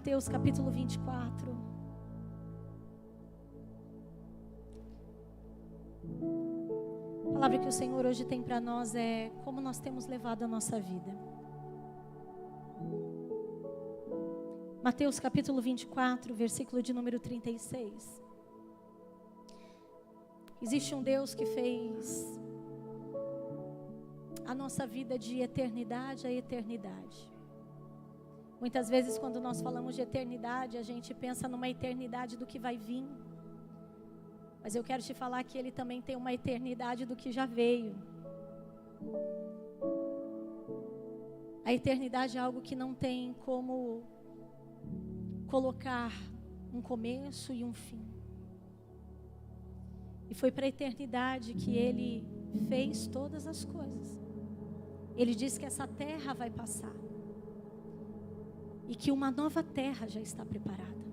Mateus capítulo 24. A palavra que o Senhor hoje tem para nós é como nós temos levado a nossa vida. Mateus capítulo 24, versículo de número 36. Existe um Deus que fez a nossa vida de eternidade a eternidade. Muitas vezes quando nós falamos de eternidade, a gente pensa numa eternidade do que vai vir. Mas eu quero te falar que Ele também tem uma eternidade do que já veio. A eternidade é algo que não tem como colocar um começo e um fim. E foi para a eternidade que Ele fez todas as coisas. Ele disse que essa terra vai passar. E que uma nova terra já está preparada.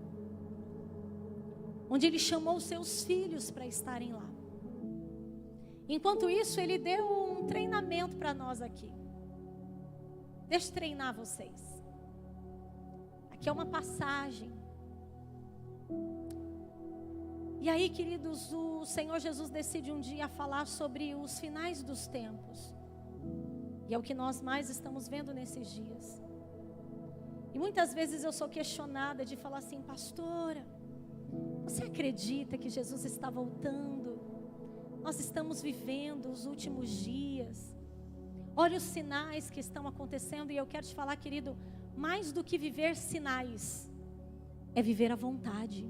Onde Ele chamou os seus filhos para estarem lá. Enquanto isso, Ele deu um treinamento para nós aqui. Deixa eu treinar vocês. Aqui é uma passagem. E aí, queridos, o Senhor Jesus decide um dia falar sobre os finais dos tempos. E é o que nós mais estamos vendo nesses dias. E muitas vezes eu sou questionada de falar assim: pastora, você acredita que Jesus está voltando? Nós estamos vivendo os últimos dias. Olha os sinais que estão acontecendo. E eu quero te falar, querido, mais do que viver sinais, é viver a vontade.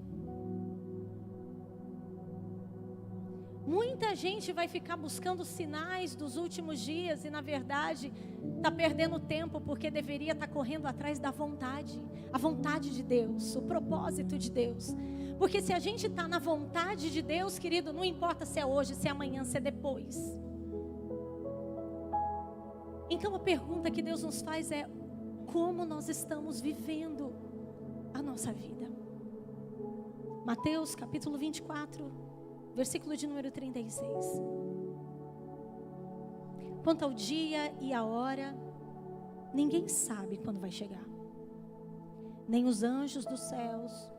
Muita gente vai ficar buscando sinais dos últimos dias e na verdade está perdendo tempo porque deveria estar correndo atrás da vontade. A vontade de Deus, o propósito de Deus. Porque se a gente está na vontade de Deus, querido, não importa se é hoje, se é amanhã, se é depois. Então a pergunta que Deus nos faz é: como nós estamos vivendo a nossa vida? Mateus capítulo 24, versículo de número 36. Quanto ao dia e a hora, ninguém sabe quando vai chegar. Nem os anjos dos céus,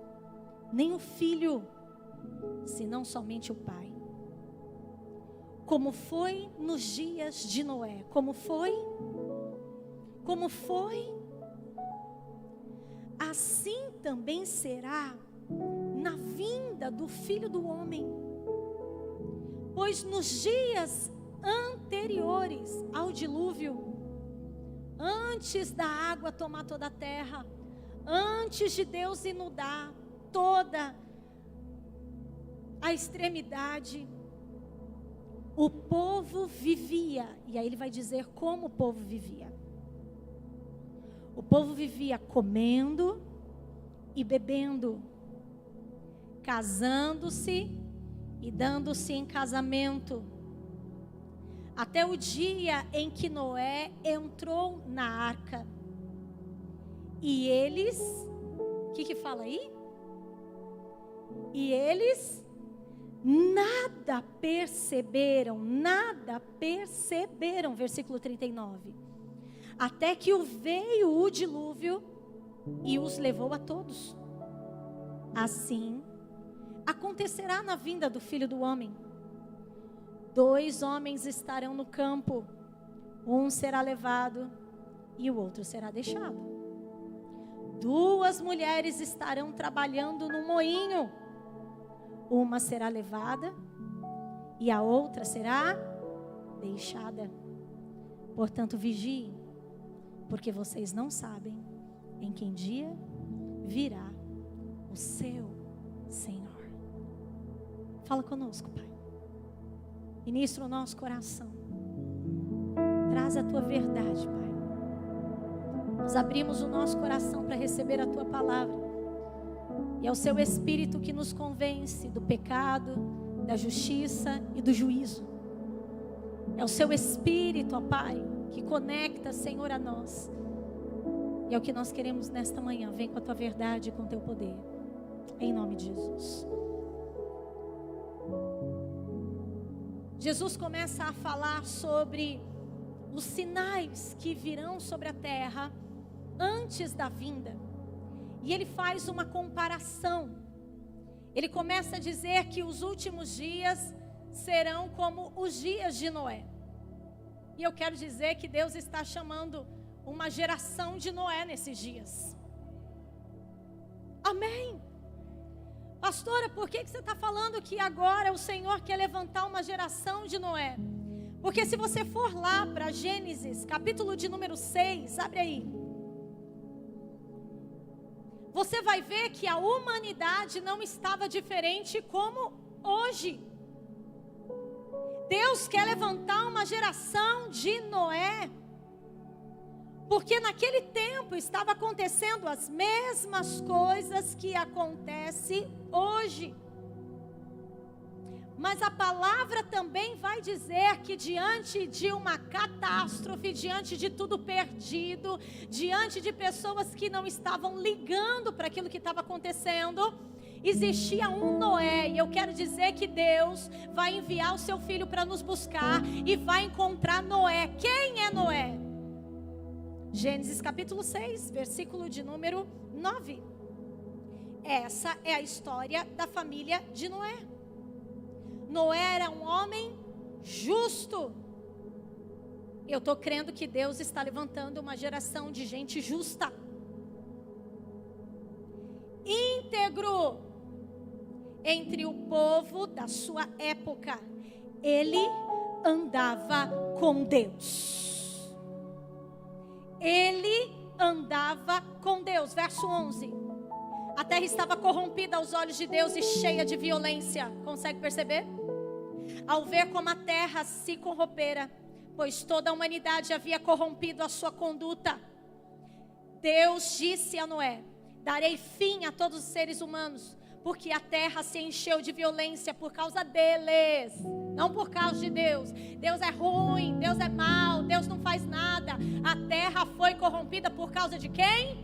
nem o Filho, senão somente o Pai. Como foi nos dias de Noé. Como foi? Assim também será na vinda do Filho do Homem. Pois nos dias anteriores ao dilúvio, antes da água tomar toda a terra, antes de Deus inundar toda a extremidade, o povo vivia. E aí ele vai dizer como o povo vivia. O povo vivia comendo e bebendo, casando-se e dando-se em casamento, até o dia em que Noé entrou na arca. E eles, o que fala aí? E eles nada perceberam, versículo 39. Até que veio o dilúvio e os levou a todos. Assim acontecerá na vinda do Filho do Homem. 2 homens estarão no campo, um será levado e o outro será deixado. 2 mulheres estarão trabalhando no moinho, uma será levada e a outra será deixada. Portanto, vigiem, porque vocês não sabem em que dia virá o seu Senhor. Fala conosco, Pai. Ministra o nosso coração. Traz a tua verdade, Pai. Nós abrimos o nosso coração para receber a tua palavra. E é o seu Espírito que nos convence do pecado, da justiça e do juízo. É o seu Espírito, ó Pai, que conecta, Senhor, a nós. E é o que nós queremos nesta manhã. Vem com a tua verdade e com o teu poder. Em nome de Jesus. Jesus começa a falar sobre os sinais que virão sobre a terra antes da vinda. E ele faz uma comparação. Ele começa a dizer que os últimos dias serão como os dias de Noé. E eu quero dizer que Deus está chamando uma geração de Noé nesses dias. Amém. Pastora, por que você está falando que agora o Senhor quer levantar uma geração de Noé? Porque se você for lá para Gênesis, capítulo de número 6, abre aí. Você vai ver que a humanidade não estava diferente como hoje. Deus quer levantar uma geração de Noé, porque naquele tempo estava acontecendo as mesmas coisas que acontecem hoje. Mas a palavra também vai dizer que diante de uma catástrofe, diante de tudo perdido, diante de pessoas que não estavam ligando para aquilo que estava acontecendo, existia um Noé. E eu quero dizer que Deus vai enviar o seu filho para nos buscar e vai encontrar Noé. Quem é Noé? Gênesis capítulo 6, versículo de número 9. Essa é a história da família de Noé. Noé era um homem justo. Eu estou crendo que Deus está levantando uma geração de gente justa, íntegro entre o povo da sua época. Ele andava com Deus. Ele andava com Deus. Verso 11. A terra estava corrompida aos olhos de Deus e cheia de violência. Consegue perceber? Ao ver como a terra se corrompera, pois toda a humanidade havia corrompido a sua conduta, Deus disse a Noé: darei fim a todos os seres humanos, porque a terra se encheu de violência por causa deles, não por causa de Deus. Deus é ruim, Deus é mau, Deus não faz nada. A terra foi corrompida por causa de quem?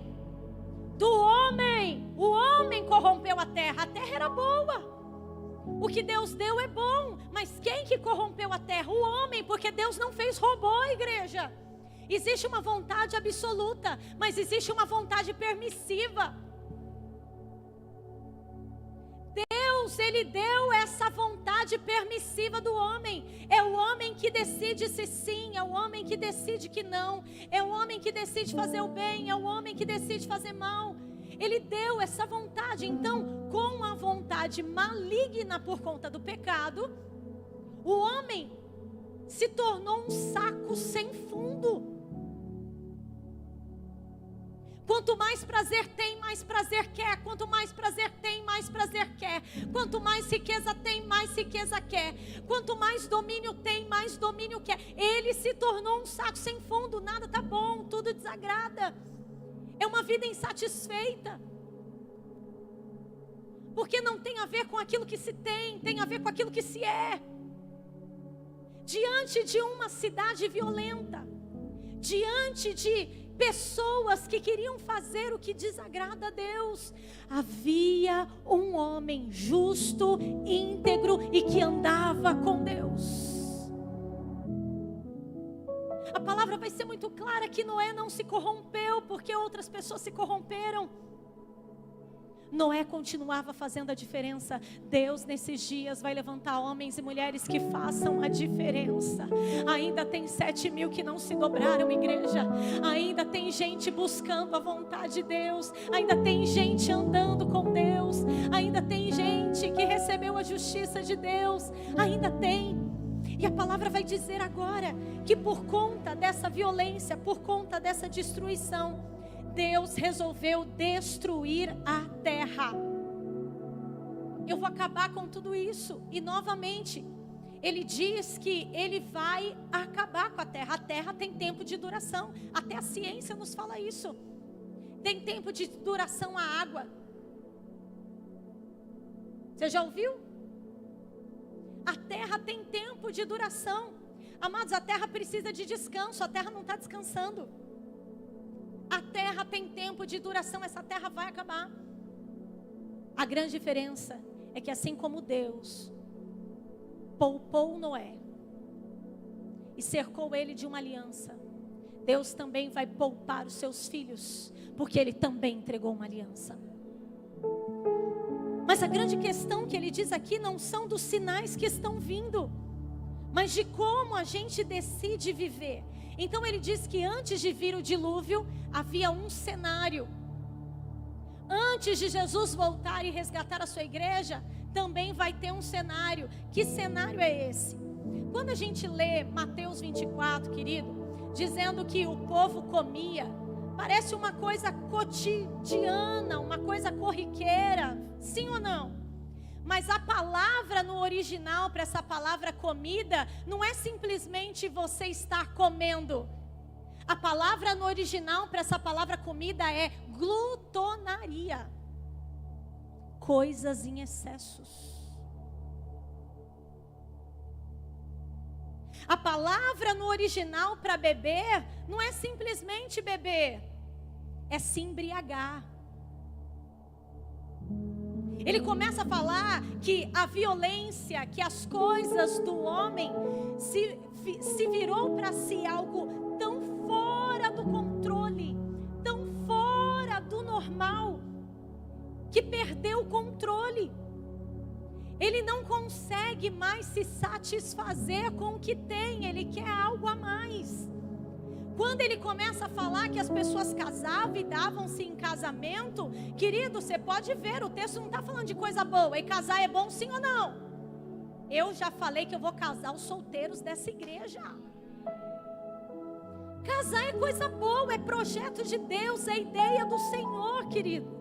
Do homem. O homem corrompeu a terra era boa. O que Deus deu é bom, mas quem que corrompeu a terra? O homem, porque Deus não fez robô, igreja. Existe uma vontade absoluta, mas existe uma vontade permissiva. Deus, Ele deu essa vontade permissiva do homem. É o homem que decide se sim, é o homem que decide que não, é o homem que decide fazer o bem, é o homem que decide fazer mal. Ele deu essa vontade. Então, com a vontade maligna por conta do pecado, o homem se tornou um saco sem fundo. Quanto mais prazer tem, mais prazer quer. Quanto mais prazer tem, mais prazer quer. Quanto mais riqueza tem, mais riqueza quer. Quanto mais domínio tem, mais domínio quer. Ele se tornou um saco sem fundo. Nada tá bom, tudo desagrada. É uma vida insatisfeita. Porque não tem a ver com aquilo que se tem, tem a ver com aquilo que se é. Diante de uma cidade violenta, diante de pessoas que queriam fazer o que desagrada a Deus, havia um homem justo, íntegro e que andava com Deus. A palavra vai ser muito clara que Noé não se corrompeu porque outras pessoas se corromperam. Noé continuava fazendo a diferença. Deus nesses dias vai levantar homens e mulheres que façam a diferença. Ainda tem 7.000 que não se dobraram, igreja. Ainda tem gente buscando a vontade de Deus. Ainda tem gente andando com Deus. Ainda tem gente que recebeu a justiça de Deus. Ainda tem. E a palavra vai dizer agora que por conta dessa violência, por conta dessa destruição, Deus resolveu destruir a terra. Eu vou acabar com tudo isso. E novamente, Ele diz que Ele vai acabar com a terra. A terra tem tempo de duração. Até a ciência nos fala isso. Tem tempo de duração a água. Você já ouviu? A terra tem tempo de duração. Amados, a terra precisa de descanso. A terra não está descansando. A terra tem tempo de duração, essa terra vai acabar. A grande diferença é que assim como Deus poupou Noé e cercou ele de uma aliança, Deus também vai poupar os seus filhos, porque Ele também entregou uma aliança. Mas a grande questão que Ele diz aqui não são dos sinais que estão vindo, mas de como a gente decide viver. Então Ele diz que antes de vir o dilúvio, havia um cenário. Antes de Jesus voltar e resgatar a sua igreja, também vai ter um cenário. Que cenário é esse? Quando a gente lê Mateus 24, querido, dizendo que o povo comia, parece uma coisa cotidiana, uma coisa corriqueira, sim ou não? Mas a palavra no original para essa palavra comida, não é simplesmente você estar comendo. A palavra no original para essa palavra comida é glutonaria. Coisas em excessos. A palavra no original para beber não é simplesmente beber, é se embriagar. Ele começa a falar que a violência, que as coisas do homem se virou para si algo tão fora do controle, tão fora do normal, que perdeu o controle. Ele não consegue mais se satisfazer com o que tem, ele quer algo a mais. Quando ele começa a falar que as pessoas casavam e davam-se em casamento, querido, você pode ver, o texto não está falando de coisa boa. E casar é bom sim ou não? Eu já falei que eu vou casar os solteiros dessa igreja. Casar é coisa boa, é projeto de Deus, é ideia do Senhor, querido.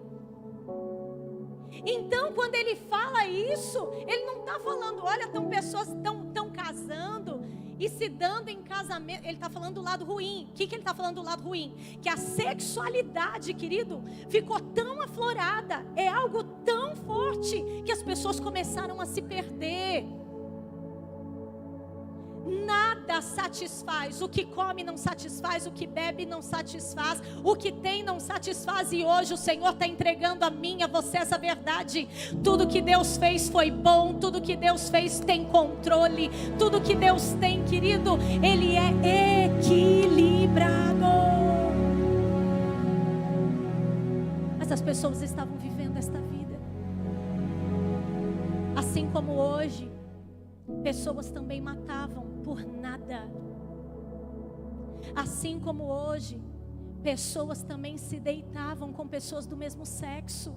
Então, quando ele fala isso, ele não está falando, olha, pessoas estão casando e se dando em casamento. Ele está falando do lado ruim. O que ele está falando do lado ruim? Que a sexualidade, querido, ficou tão aflorada, é algo tão forte, que as pessoas começaram a se perder. Nada satisfaz, o que come não satisfaz, o que bebe não satisfaz, o que tem não satisfaz. E hoje o Senhor está entregando a mim, a você essa verdade. Tudo que Deus fez foi bom, tudo que Deus fez tem controle, tudo que Deus tem, querido, Ele é equilibrado. Mas as pessoas estavam vivendo esta vida, assim como hoje pessoas também matavam por nada. Assim como hoje, pessoas também se deitavam com pessoas do mesmo sexo.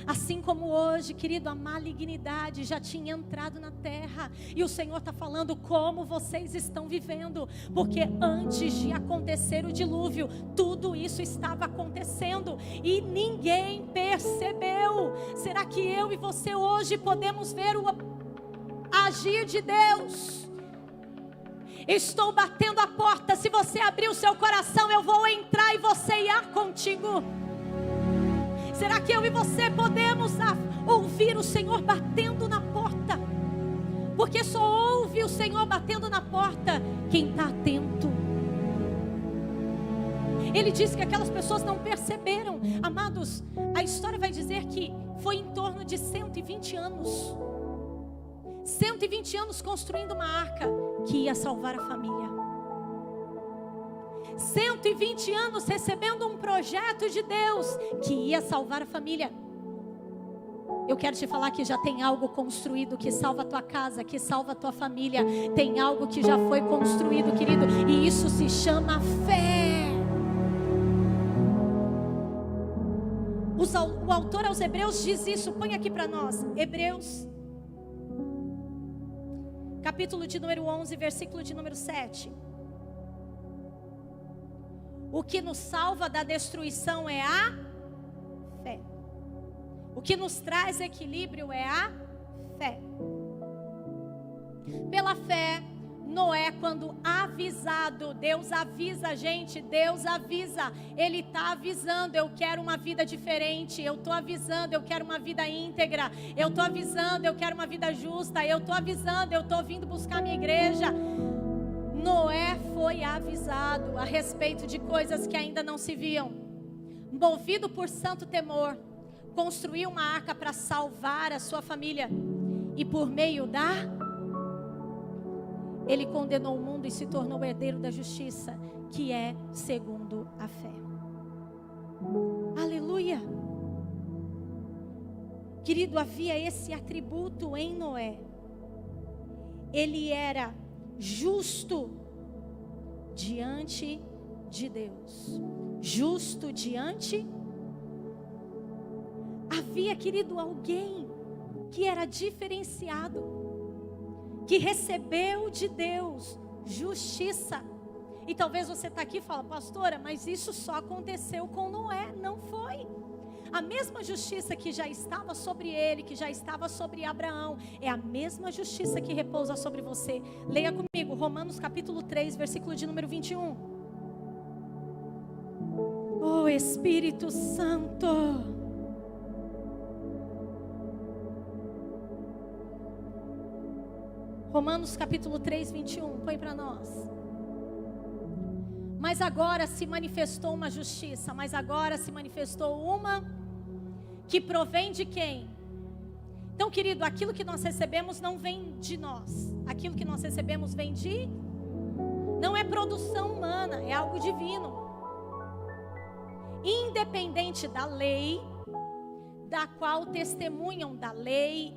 Assim como hoje, querido, a malignidade já tinha entrado na terra. E o Senhor está falando como vocês estão vivendo. Porque antes de acontecer o dilúvio, tudo isso estava acontecendo e ninguém percebeu. Será que eu e você hoje podemos ver o agir de Deus? Estou batendo a porta. Se você abrir o seu coração, eu vou entrar e você irá contigo. Será que eu e você podemos ouvir o Senhor batendo na porta? Porque só ouve o Senhor batendo na porta quem está atento. Ele disse que aquelas pessoas não perceberam. Amados, a história vai dizer que foi em torno de 120 anos. 120 anos construindo uma arca que ia salvar a família. 120 anos recebendo um projeto de Deus que ia salvar a família. Eu quero te falar que já tem algo construído que salva a tua casa, que salva a tua família. Tem algo que já foi construído, querido, e isso se chama fé. O autor aos Hebreus diz isso, põe aqui para nós. Hebreus, capítulo de número 11, versículo de número 7. O que nos salva da destruição é a fé. O que nos traz equilíbrio é a fé. Pela fé, Noé, quando avisado, Deus avisa a gente, Deus avisa, Ele está avisando, eu quero uma vida diferente, eu estou avisando, eu quero uma vida íntegra, eu estou avisando, eu quero uma vida justa, eu estou avisando, eu estou vindo buscar minha igreja. Noé foi avisado a respeito de coisas que ainda não se viam. Movido por santo temor, construiu uma arca para salvar a sua família. E por meio da... Ele condenou o mundo e se tornou herdeiro da justiça, que é segundo a fé. Aleluia. Querido, havia esse atributo em Noé. Ele era justo diante de Deus. Justo diante. Havia, querido, alguém que era diferenciado, que recebeu de Deus justiça. E talvez você está aqui e fala: pastora, mas isso só aconteceu com Noé. Não foi. A mesma justiça que já estava sobre ele, que já estava sobre Abraão, é a mesma justiça que repousa sobre você. Leia comigo, Romanos capítulo 3, versículo de número 21. Oh Espírito Santo. Romanos capítulo 3, 21, põe para nós. Mas agora se manifestou uma justiça, mas agora se manifestou uma que provém de quem? Então, querido, aquilo que nós recebemos não vem de nós. Aquilo que nós recebemos vem de... Não é produção humana, é algo divino. Independente da lei, da qual testemunham da lei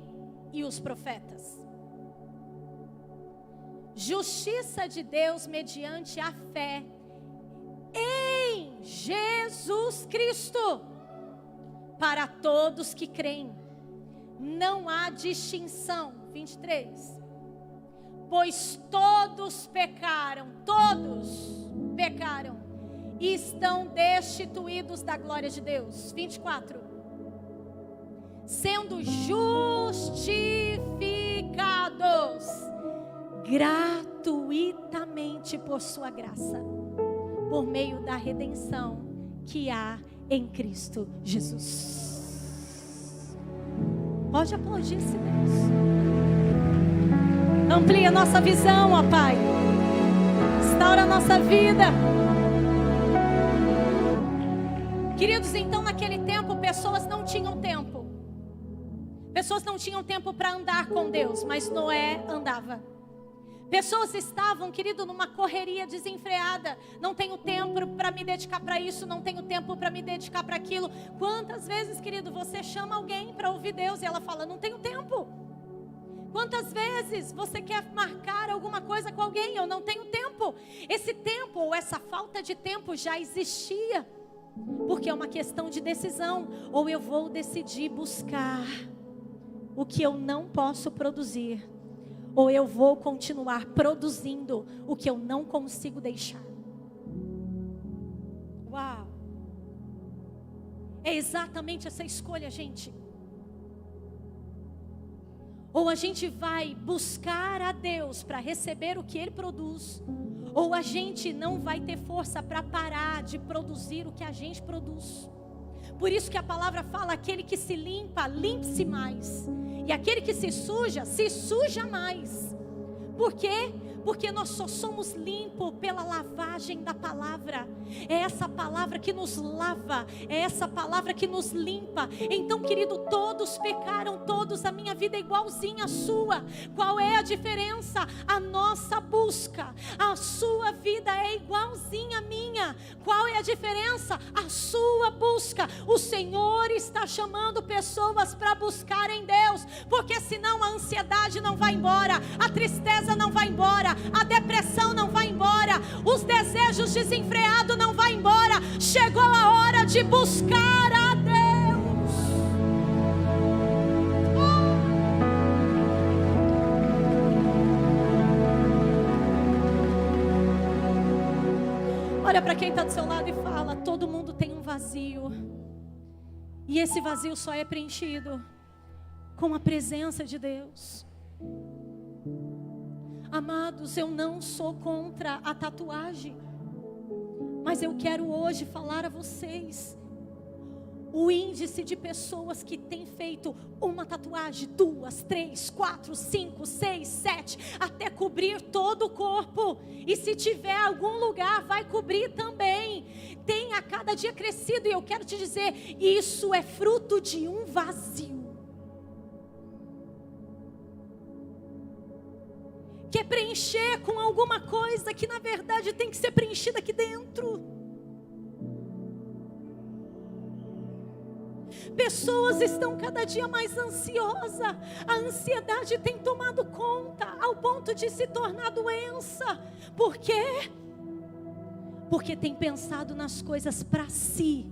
e os profetas. Justiça de Deus mediante a fé em Jesus Cristo, para todos que creem. Não há distinção. 23. Pois todos pecaram e estão destituídos da glória de Deus. 24. Sendo justificados gratuitamente por sua graça, por meio da redenção que há em Cristo Jesus. Pode aplaudir esse Deus. Amplia a nossa visão, ó Pai. Restaura a nossa vida. Queridos, então naquele tempo pessoas não tinham tempo. Pessoas não tinham tempo para andar com Deus, mas Noé andava. Pessoas estavam, querido, numa correria desenfreada. Não tenho tempo para me dedicar para isso, não tenho tempo para me dedicar para aquilo. Quantas vezes, querido, você chama alguém para ouvir Deus e ela fala: não tenho tempo. Quantas vezes você quer marcar alguma coisa com alguém? Eu não tenho tempo. Esse tempo ou essa falta de tempo já existia, porque é uma questão de decisão. Ou eu vou decidir buscar o que eu não posso produzir, ou eu vou continuar produzindo o que eu não consigo deixar. Uau! É exatamente essa escolha, gente. Ou a gente vai buscar a Deus para receber o que Ele produz, ou a gente não vai ter força para parar de produzir o que a gente produz. Por isso que a palavra fala: aquele que se limpa, limpe-se mais. E aquele que se suja mais. Por quê? Porque nós só somos limpos pela lavagem da palavra. É essa palavra que nos lava, é essa palavra que nos limpa. Então, querido, todos pecaram, todos. A minha vida é igualzinha à sua. Qual é a diferença? A nossa busca. A sua vida é igualzinha à minha. Qual é a diferença? A sua busca. O Senhor está chamando pessoas para buscarem Deus, porque senão a ansiedade não vai embora, a tristeza não vai embora, a depressão não vai embora, os desejos desenfreados não vai embora. Chegou a hora de buscar a Deus. Olha para quem está do seu lado e fala: todo mundo tem um vazio, e esse vazio só é preenchido com a presença de Deus. Amados, eu não sou contra a tatuagem, mas eu quero hoje falar a vocês o índice de pessoas que têm feito uma tatuagem, 2, 3, 4, 5, 6, 7, até cobrir todo o corpo. E se tiver algum lugar, vai cobrir também. Tem a cada dia crescido, e eu quero te dizer, isso é fruto de um vazio. quer preencher com alguma coisa que na verdade tem que ser preenchida aqui dentro. Pessoas estão cada dia mais ansiosas. A ansiedade tem tomado conta ao ponto de se tornar doença. Por quê? Porque tem pensado nas coisas para si,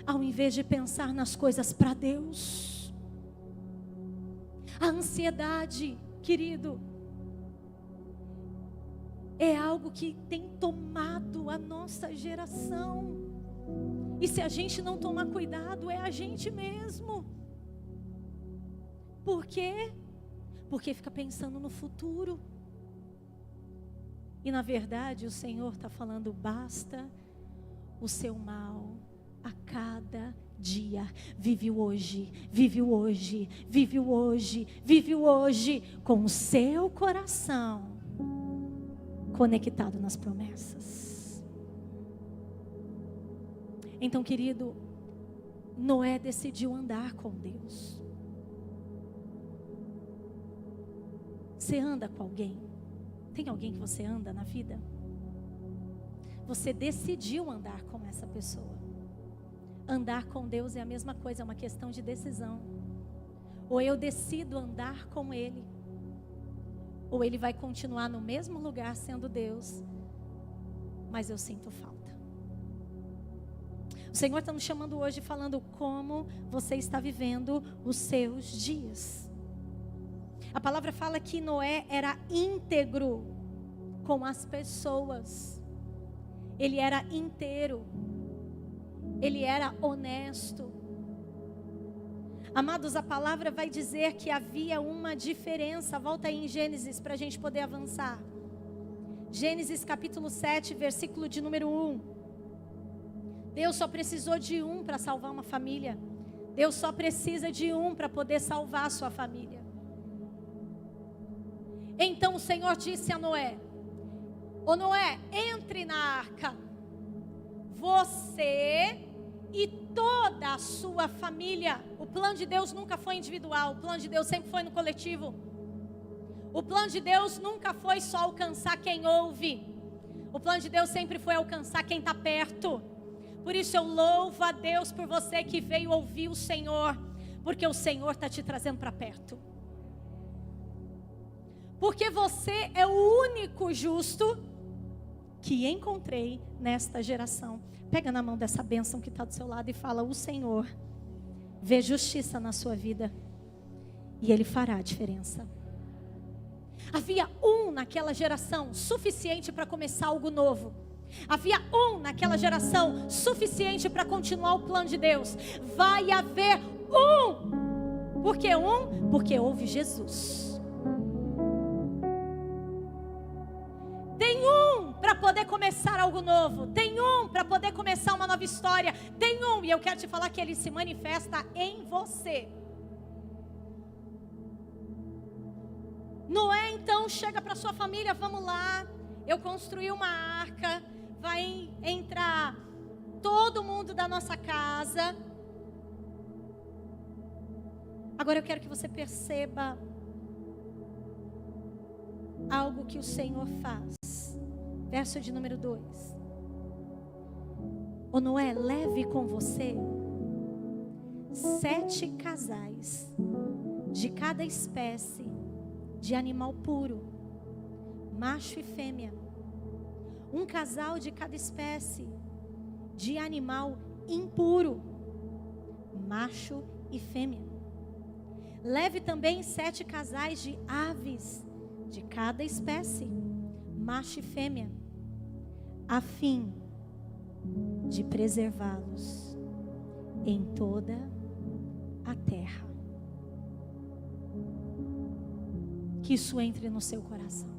ao invés de pensar nas coisas para Deus. A ansiedade, querido, é algo que tem tomado a nossa geração. E se a gente não tomar cuidado, é a gente mesmo. Por quê? Porque fica pensando no futuro. E na verdade o Senhor está falando, basta o seu mal a cada dia. Vive o hoje, vive o hoje, vive o hoje, vive o hoje, com o seu coração conectado nas promessas. Então, querido, Noé decidiu andar com Deus. Você anda com alguém? Tem alguém que você anda na vida? Você decidiu andar com essa pessoa. Andar com Deus é a mesma coisa, é uma questão de decisão. Ou eu decido andar com Ele, ou Ele vai continuar no mesmo lugar sendo Deus, mas eu sinto falta. O Senhor está nos chamando hoje falando como você está vivendo os seus dias. A palavra fala que Noé era íntegro com as pessoas. Ele era inteiro. Ele era honesto. Amados, a palavra vai dizer que havia uma diferença. Volta aí em Gênesis para a gente poder avançar. Gênesis capítulo 7, versículo de número 1. Deus só precisou de um para salvar uma família. Deus só precisa de um para poder salvar a sua família. Então o Senhor disse a Noé: ô Noé, entre na arca, você e toda a sua família. O plano de Deus nunca foi individual, o plano de Deus sempre foi no coletivo. O plano de Deus nunca foi só alcançar quem ouve. O plano de Deus sempre foi alcançar quem está perto. Por isso eu louvo a Deus por você que veio ouvir o Senhor, porque o Senhor está te trazendo para perto. Porque você é o único justo que encontrei nesta geração. Pega na mão dessa bênção que está do seu lado e fala: o Senhor vê justiça na sua vida e Ele fará a diferença. Havia um naquela geração suficiente para começar algo novo. Havia um naquela geração suficiente para continuar o plano de Deus. Vai haver um. Por que um? Porque houve Jesus. Tem um para poder começar algo novo. Tem um para poder começar uma nova história. Tem um, e eu quero te falar que ele se manifesta em você. Noé então chega para sua família: vamos lá, eu construí uma arca. Vai entrar todo mundo da nossa casa. Agora eu quero que você perceba algo que o Senhor faz. Verso de número 2. Ô Noé, leve com você 7 casais de cada espécie de animal puro, macho e fêmea. Um casal de cada espécie de animal impuro, macho e fêmea. Leve também 7 casais de aves de cada espécie, macho e fêmea, a fim de preservá-los em toda a terra. Que isso entre no seu coração.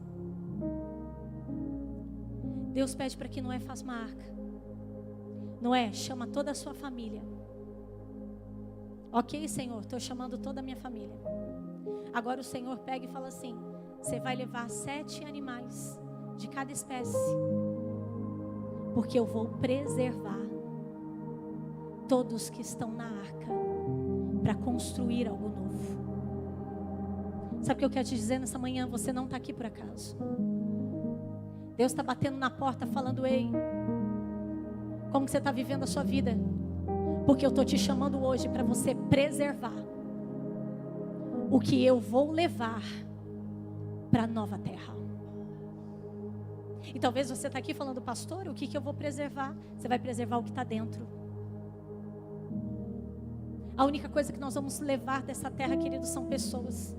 Deus pede para que Noé faça uma arca. Noé, chama toda a sua família. Ok, Senhor, estou chamando toda a minha família. Agora o Senhor pega e fala assim: você vai levar 7 animais de cada espécie, porque eu vou preservar todos que estão na arca para construir algo novo. Sabe o que eu quero te dizer nessa manhã? Você não está aqui por acaso. Deus está batendo na porta falando: ei, como que você está vivendo a sua vida? Porque eu estou te chamando hoje para você preservar o que eu vou levar para a nova terra. E talvez você está aqui falando: pastor, o que eu vou preservar? Você vai preservar o que está dentro. A única coisa que nós vamos levar dessa terra, queridos, são pessoas.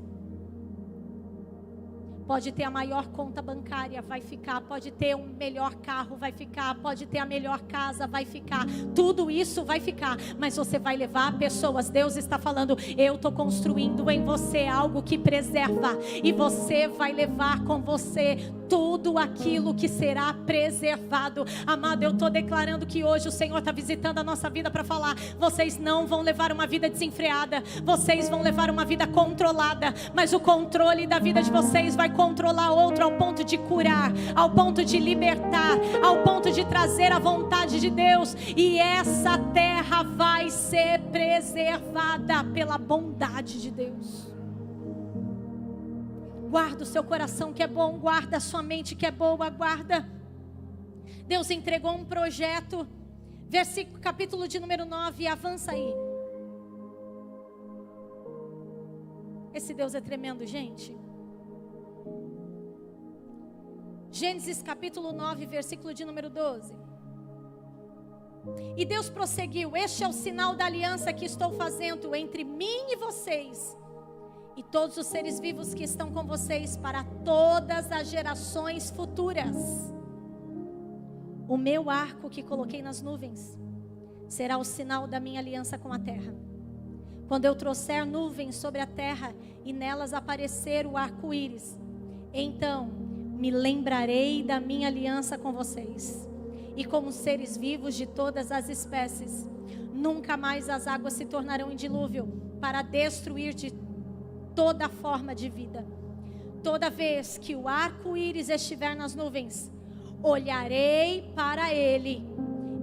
Pode ter a maior conta bancária, vai ficar. Pode ter um melhor carro, vai ficar. Pode ter a melhor casa, vai ficar. Tudo isso vai ficar, mas você vai levar pessoas. Deus está falando: eu estou construindo em você algo que preserva, e você vai levar com você tudo aquilo que será preservado. Amado, eu estou declarando que hoje o Senhor está visitando a nossa vida para falar: vocês não vão levar uma vida desenfreada, vocês vão levar uma vida controlada, mas o controle da vida de vocês vai controlar outro, ao ponto de curar, ao ponto de libertar, ao ponto de trazer a vontade de Deus. E essa terra vai ser preservada pela bondade de Deus. Guarda o seu coração que é bom, guarda a sua mente que é boa, guarda. Deus entregou um projeto, versículo, capítulo de número 9, avança aí. Esse Deus é tremendo, gente. Gênesis capítulo 9, versículo de número 12. E Deus prosseguiu: este é o sinal da aliança que estou fazendo entre mim e vocês e todos os seres vivos que estão com vocês para todas as gerações futuras. O meu arco que coloquei nas nuvens será o sinal da minha aliança com a terra. Quando eu trouxer nuvens sobre a terra e nelas aparecer o arco-íris, então me lembrarei da minha aliança com vocês e com os seres vivos de todas as espécies. Nunca mais as águas se tornarão em dilúvio para destruir de toda forma de vida. Toda vez que o arco-íris estiver nas nuvens, olharei para ele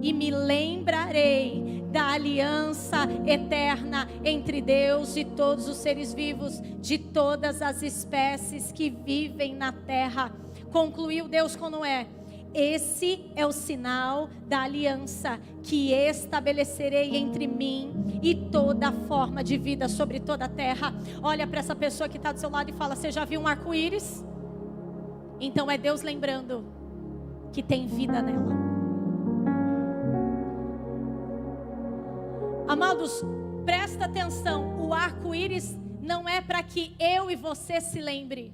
e me lembrarei da aliança eterna entre Deus e todos os seres vivos de todas as espécies que vivem na terra. Concluiu Deus com Noé: esse é o sinal da aliança que estabelecerei entre mim e toda forma de vida sobre toda a terra. Olha para essa pessoa que está do seu lado e fala: você já viu um arco-íris? Então é Deus lembrando que tem vida nela. Amados, presta atenção: o arco-íris não é para que eu e você se lembre.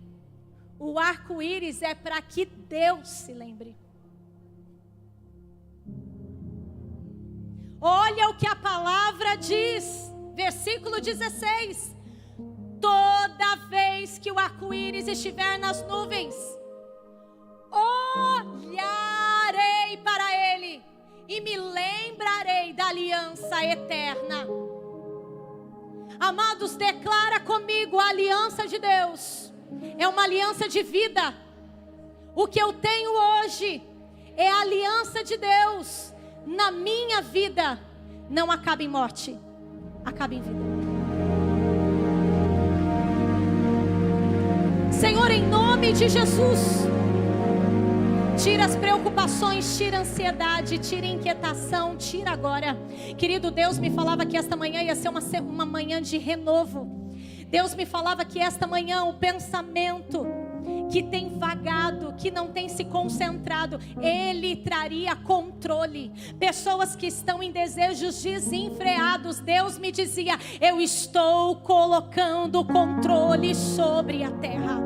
O arco-íris é para que Deus se lembre. Olha o que a palavra diz, versículo 16: toda vez que o arco-íris estiver nas nuvens, olharei para ele e me lembrarei da aliança eterna. Amados, declara comigo: a aliança de Deus é uma aliança de vida. O que eu tenho hoje é a aliança de Deus na minha vida. Não acaba em morte, acaba em vida. Senhor, em nome de Jesus, tira as preocupações, tira a ansiedade, tira a inquietação, tira agora. Querido, Deus me falava que esta manhã ia ser uma manhã de renovo. Deus me falava que esta manhã o pensamento que tem vagado, que não tem se concentrado, Ele traria controle. Pessoas que estão em desejos desenfreados, Deus me dizia: eu estou colocando controle sobre a terra.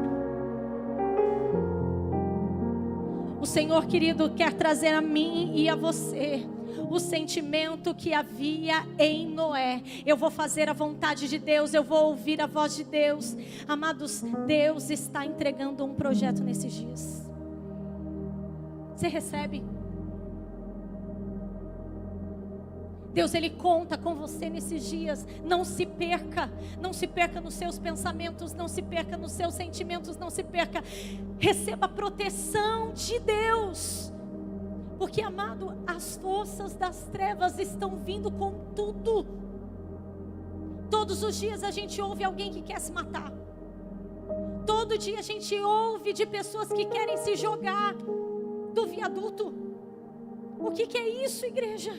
O Senhor, querido, quer trazer a mim e a você o sentimento que havia em Noé. Eu vou fazer a vontade de Deus, eu vou ouvir a voz de Deus. Amados, Deus está entregando um projeto nesses dias. Você recebe? Deus, Ele conta com você nesses dias. Não se perca, não se perca nos seus pensamentos, não se perca nos seus sentimentos, não se perca. Receba a proteção de Deus. Porque, amado, as forças das trevas estão vindo com tudo. Todos os dias a gente ouve alguém que quer se matar. Todo dia a gente ouve de pessoas que querem se jogar do viaduto. O que é isso, igreja?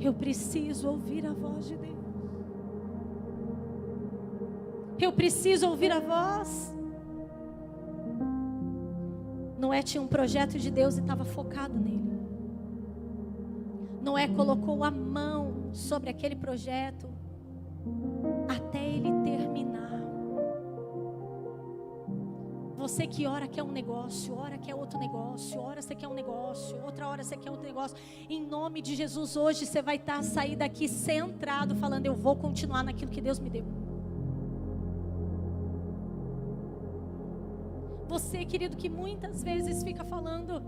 Eu preciso ouvir a voz de Deus. Eu preciso ouvir a voz. Noé tinha um projeto de Deus e estava focado nele. Noé colocou a mão sobre aquele projeto até ele terminar. Você que ora quer um negócio, ora quer outro negócio, ora você quer um negócio, outra hora você quer outro negócio. Em nome de Jesus, hoje você vai sair daqui centrado, falando: eu vou continuar naquilo que Deus me deu. Você, querido, que muitas vezes fica falando: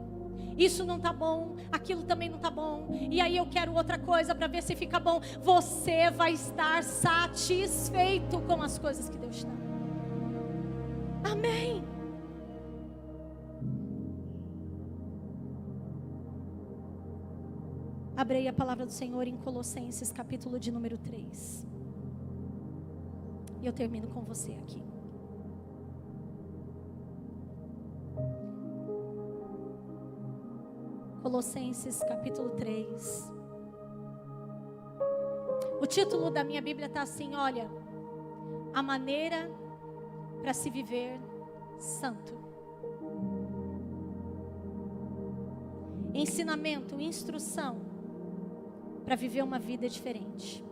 isso não está bom, aquilo também não está bom, e aí eu quero outra coisa para ver se fica bom. Você vai estar satisfeito com as coisas que Deus te dá. Amém. Abrei a palavra do Senhor em Colossenses, capítulo de número 3. E eu termino com você aqui. Colossenses, capítulo 3. O título da minha Bíblia está assim, olha: a maneira para se viver santo. Ensinamento, instrução para viver uma vida diferente.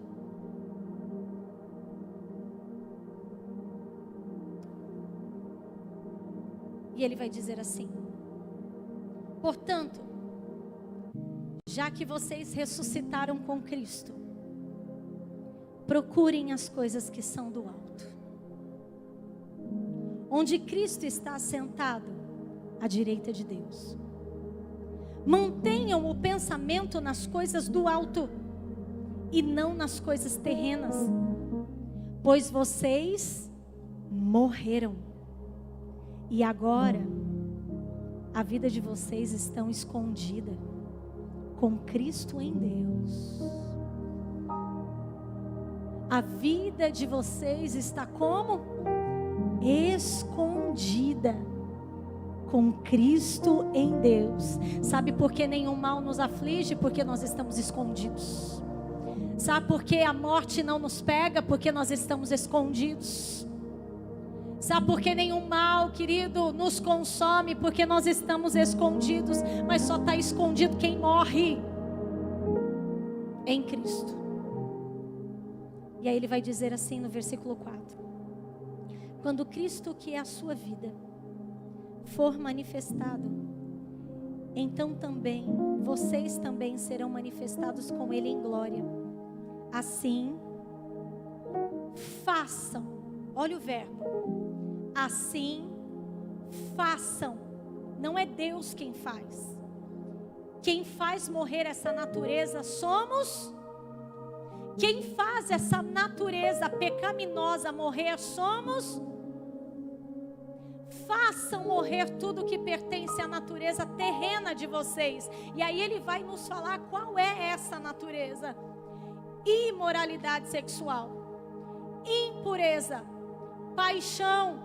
E ele vai dizer assim: portanto, já que vocês ressuscitaram com Cristo, procurem as coisas que são do alto, onde Cristo está assentado à direita de Deus. Mantenham o pensamento nas coisas do alto e não nas coisas terrenas, pois vocês morreram e agora a vida de vocês está escondida com Cristo em Deus. A vida de vocês está como? Escondida com Cristo em Deus. Sabe por que nenhum mal nos aflige? Porque nós estamos escondidos. Sabe por que a morte não nos pega? Porque nós estamos escondidos. Sabe por que nenhum mal, querido, nos consome? Porque nós estamos escondidos. Mas só está escondido quem morre em Cristo. E aí ele vai dizer assim no versículo 4: quando Cristo, que é a sua vida, for manifestado, então também vocês também serão manifestados com Ele em glória. Assim, façam, olha o verbo, assim façam. Não é Deus quem faz. Quem faz morrer essa natureza somos. Quem faz essa natureza pecaminosa morrer somos. Façam morrer tudo que pertence à natureza terrena de vocês. E aí ele vai nos falar qual é essa natureza: imoralidade sexual, impureza, paixão,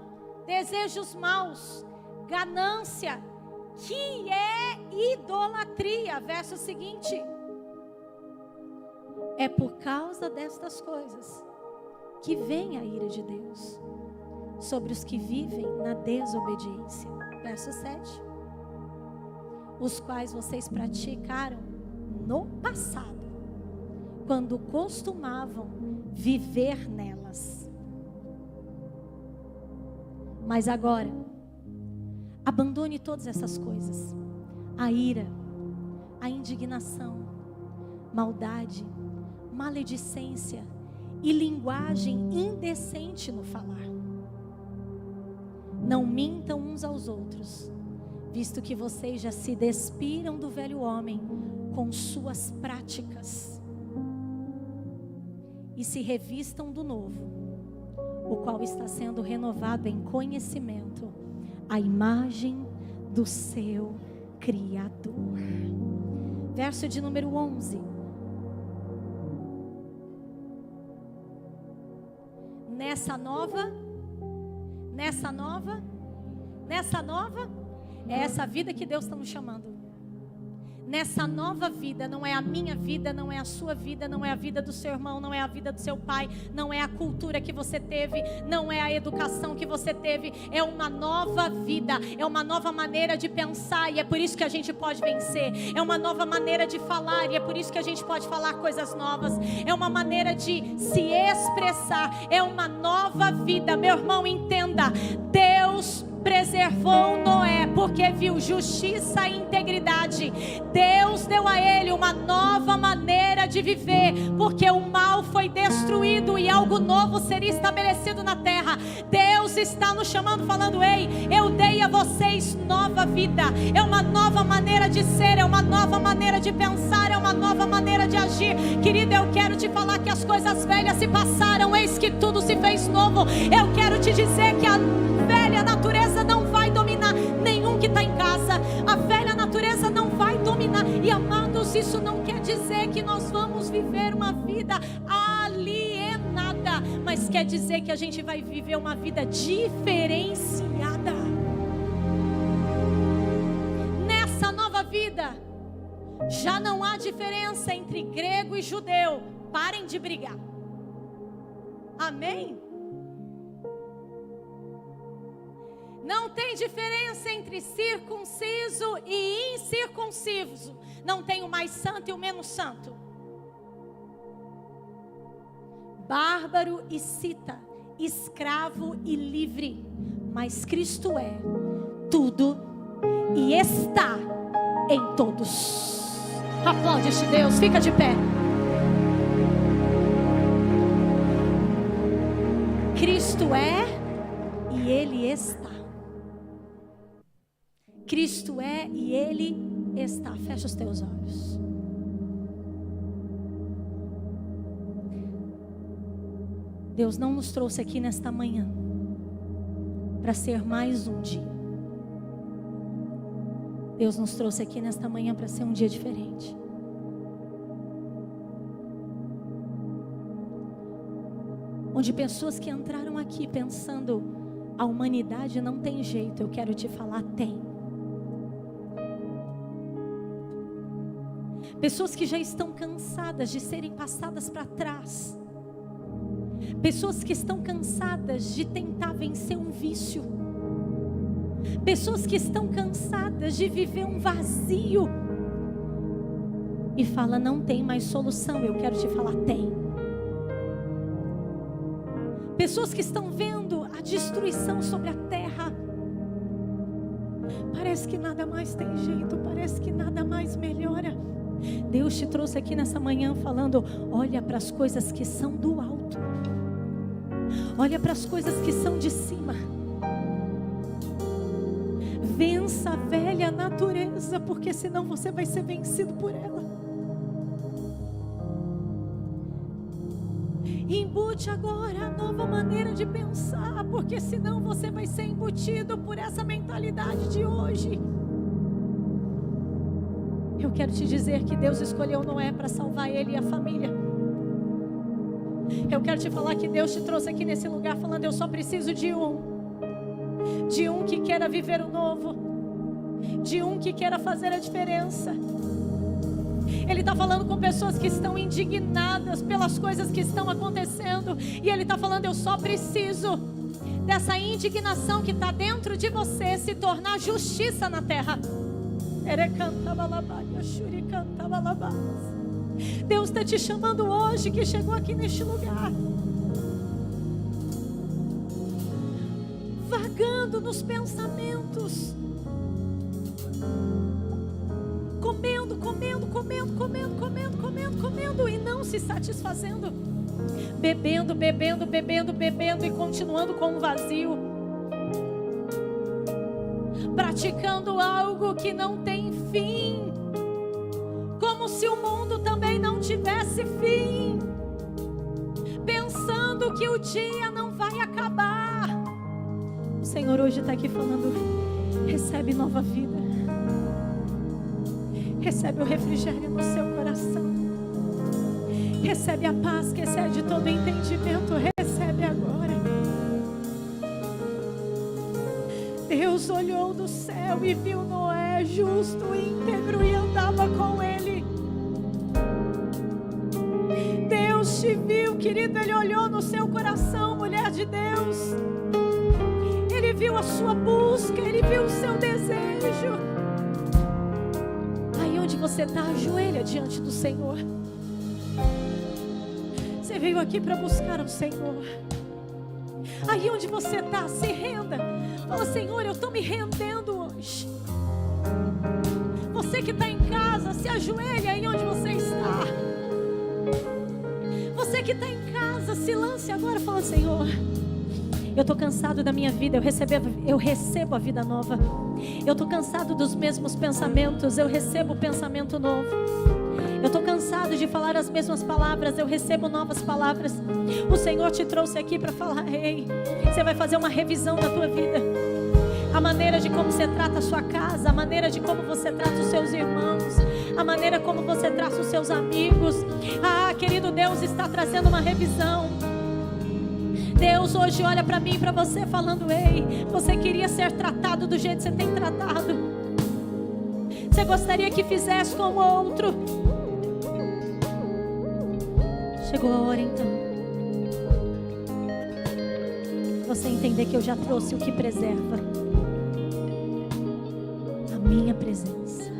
desejos maus, ganância, que é idolatria. Verso seguinte: é por causa destas coisas que vem a ira de Deus sobre os que vivem na desobediência. Verso 7: os quais vocês praticaram no passado, quando costumavam viver nelas. Mas agora, abandone todas essas coisas: a ira, a indignação, maldade, maledicência e linguagem indecente no falar. Não mintam uns aos outros, visto que vocês já se despiram do velho homem com suas práticas e se revistam do novo, o qual está sendo renovado em conhecimento, à imagem do seu Criador. Verso de número 11. Nessa nova, é essa vida que Deus está nos chamando. Nessa nova vida, não é a minha vida, não é a sua vida, não é a vida do seu irmão, não é a vida do seu pai, não é a cultura que você teve, não é a educação que você teve, é uma nova vida, é uma nova maneira de pensar, e é por isso que a gente pode vencer, é uma nova maneira de falar, e é por isso que a gente pode falar coisas novas, é uma maneira de se expressar, é uma nova vida. Meu irmão, entenda, Deus preservou Noé porque viu justiça e integridade. Deus deu a ele uma nova maneira de viver, porque o mal foi destruído e algo novo seria estabelecido na terra. Deus está nos chamando, falando: ei, eu dei a vocês nova vida, é uma nova maneira de ser, é uma nova maneira de pensar, é uma nova maneira de agir. Querida, eu quero te falar que as coisas velhas se passaram, eis que tudo se fez novo. Eu quero te dizer que a velha natureza não vai dominar nenhum que está em casa. A velha natureza não vai dominar. E amados, isso não quer dizer que nós vamos viver uma vida alienada, mas quer dizer que a gente vai viver uma vida diferenciada. Nessa nova vida, já não há diferença entre grego e judeu. Parem de brigar. Amém? Não tem diferença entre circunciso e incircunciso. Não tem o mais santo e o menos santo. Bárbaro e cita, escravo e livre. Mas Cristo é tudo e está em todos. Aplaude este Deus, fica de pé. Cristo é e Ele está. Cristo é e Ele está. Fecha os teus olhos. Deus não nos trouxe aqui nesta manhã para ser mais um dia. Deus nos trouxe aqui nesta manhã para ser um dia diferente. Onde pessoas que entraram aqui pensando: a humanidade não tem jeito, eu quero te falar, tem. Pessoas que já estão cansadas de serem passadas para trás. Pessoas que estão cansadas de tentar vencer um vício. Pessoas que estão cansadas de viver um vazio. E fala: não tem mais solução. Eu quero te falar, tem. Pessoas que estão vendo a destruição sobre a terra. Parece que nada mais tem jeito, parece que nada mais melhora. Deus te trouxe aqui nessa manhã falando: olha para as coisas que são do alto. Olha para as coisas que são de cima. Vença a velha natureza, porque senão você vai ser vencido por ela. Embute agora a nova maneira de pensar, porque senão você vai ser embutido por essa mentalidade de hoje. Eu quero te dizer que Deus escolheu Noé para salvar ele e a família. Eu quero te falar que Deus te trouxe aqui nesse lugar falando: eu só preciso de um que queira viver o novo, de um que queira fazer a diferença. Ele está falando com pessoas que estão indignadas pelas coisas que estão acontecendo, e Ele está falando: eu só preciso dessa indignação que está dentro de você se tornar justiça na terra. Deus está te chamando hoje, que chegou aqui neste lugar, vagando nos pensamentos, comendo e não se satisfazendo, bebendo e continuando com um vazio, praticando algo que não tem fim, como se o mundo também não tivesse fim, pensando que o dia não vai acabar. O Senhor hoje está aqui falando: recebe nova vida, recebe o refrigério no seu coração, recebe a paz que excede todo entendimento, recebe agora. Deus olhou do céu e viu Noé justo, íntegro, e andava com ele. Deus te viu, querido. Ele olhou no seu coração, mulher de Deus. Ele viu a sua busca, ele viu o seu desejo. Aí onde você está, ajoelha diante do Senhor. Você veio aqui para buscar o Senhor. Aí onde você está, se renda. Fala: Senhor, eu estou me rendendo hoje. Você que está em casa, se ajoelha aí onde você está. Você que está em casa, se lance agora. Fala: Senhor, eu estou cansado da minha vida, eu recebo a vida nova. Eu estou cansado dos mesmos pensamentos, eu recebo o pensamento novo. Eu estou cansado de falar as mesmas palavras, eu recebo novas palavras. O Senhor te trouxe aqui para falar: ei, você vai fazer uma revisão da tua vida. A maneira de como você trata a sua casa, a maneira de como você trata os seus irmãos, a maneira como você trata os seus amigos. Ah, querido, Deus está trazendo uma revisão. Deus hoje olha para mim e para você falando: ei, você queria ser tratado do jeito que você tem tratado. Você gostaria que fizesse com o outro. Chegou a hora então você entender que eu já trouxe o que preserva: a minha presença.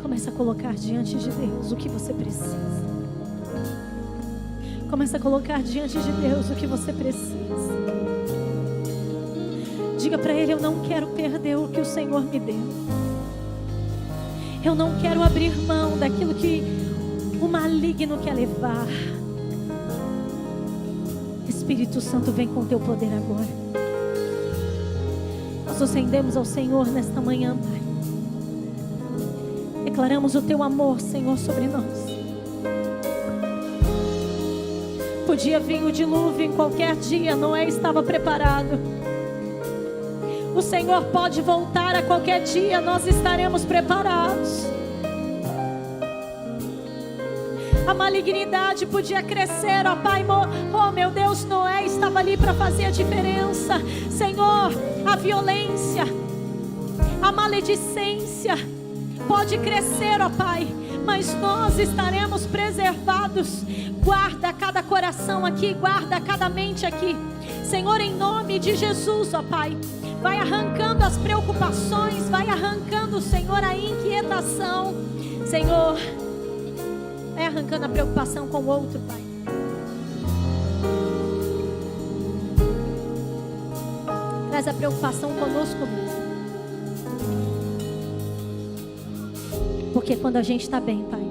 Começa a colocar diante de Deus o que você precisa. Começa a colocar diante de Deus o que você precisa. Diga para Ele: eu não quero perder o que o Senhor me deu. Eu não quero abrir mão daquilo que o maligno quer levar. Espírito Santo, vem com teu poder agora. Nós acendemos ao Senhor nesta manhã, Pai. Declaramos o teu amor, Senhor, sobre nós. Podia vir o dilúvio em qualquer dia, Noé estava preparado. O Senhor pode voltar a qualquer dia, nós estaremos preparados. A malignidade podia crescer, ó Pai. Oh meu Deus, Noé estava ali para fazer a diferença. Senhor, a violência, a maledicência pode crescer, ó Pai, mas nós estaremos preservados. Guarda cada coração aqui, guarda cada mente aqui, Senhor, em nome de Jesus, ó Pai. Vai arrancando as preocupações, vai arrancando, Senhor, a inquietação. Senhor, vai arrancando a preocupação com o outro, Pai. Traz a preocupação conosco mesmo. Porque quando a gente está bem, Pai,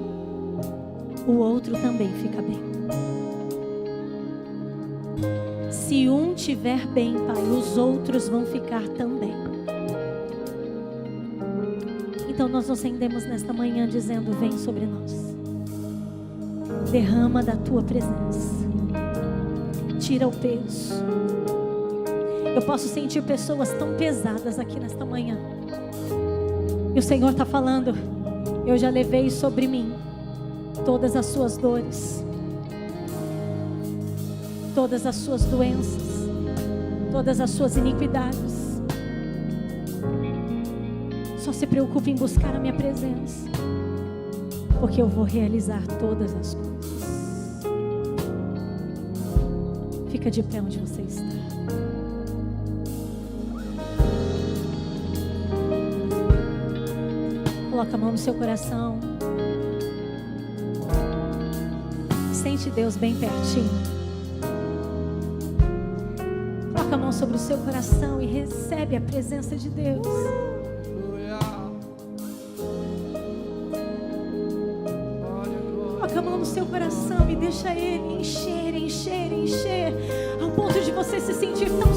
o outro também fica bem. Se um tiver bem, Pai, os outros vão ficar também. Então nós nos rendemos nesta manhã dizendo: vem sobre nós. Derrama da tua presença. Tira o peso. Eu posso sentir pessoas tão pesadas aqui nesta manhã. E o Senhor está falando: eu já levei sobre mim todas as suas dores, todas as suas doenças, todas as suas iniquidades. Só se preocupe em buscar a minha presença, porque eu vou realizar todas as coisas. Fica de pé onde você está. Coloca a mão no seu coração. Sente Deus bem pertinho. Coloca a mão sobre o seu coração e recebe a presença de Deus. Coloca a mão no seu coração e deixa Ele encher, encher, encher, ao ponto de você se sentir tão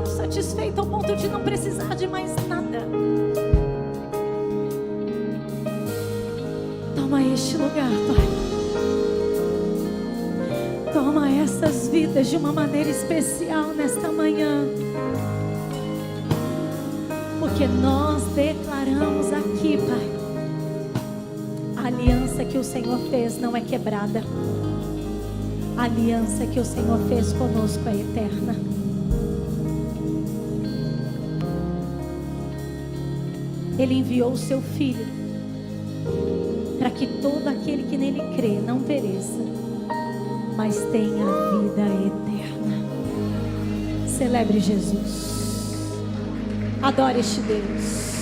satisfeito, ao ponto de não precisar de mais nada. Toma este lugar, Pai. Toma essas vidas de uma maneira especial nesta manhã. Porque nós declaramos aqui, Pai, a aliança que o Senhor fez não é quebrada. A aliança que o Senhor fez conosco é eterna. Ele enviou o seu Filho para que todo aquele que nele crê não pereça, mas tenha vida eterna. Celebre Jesus. Adore este Deus.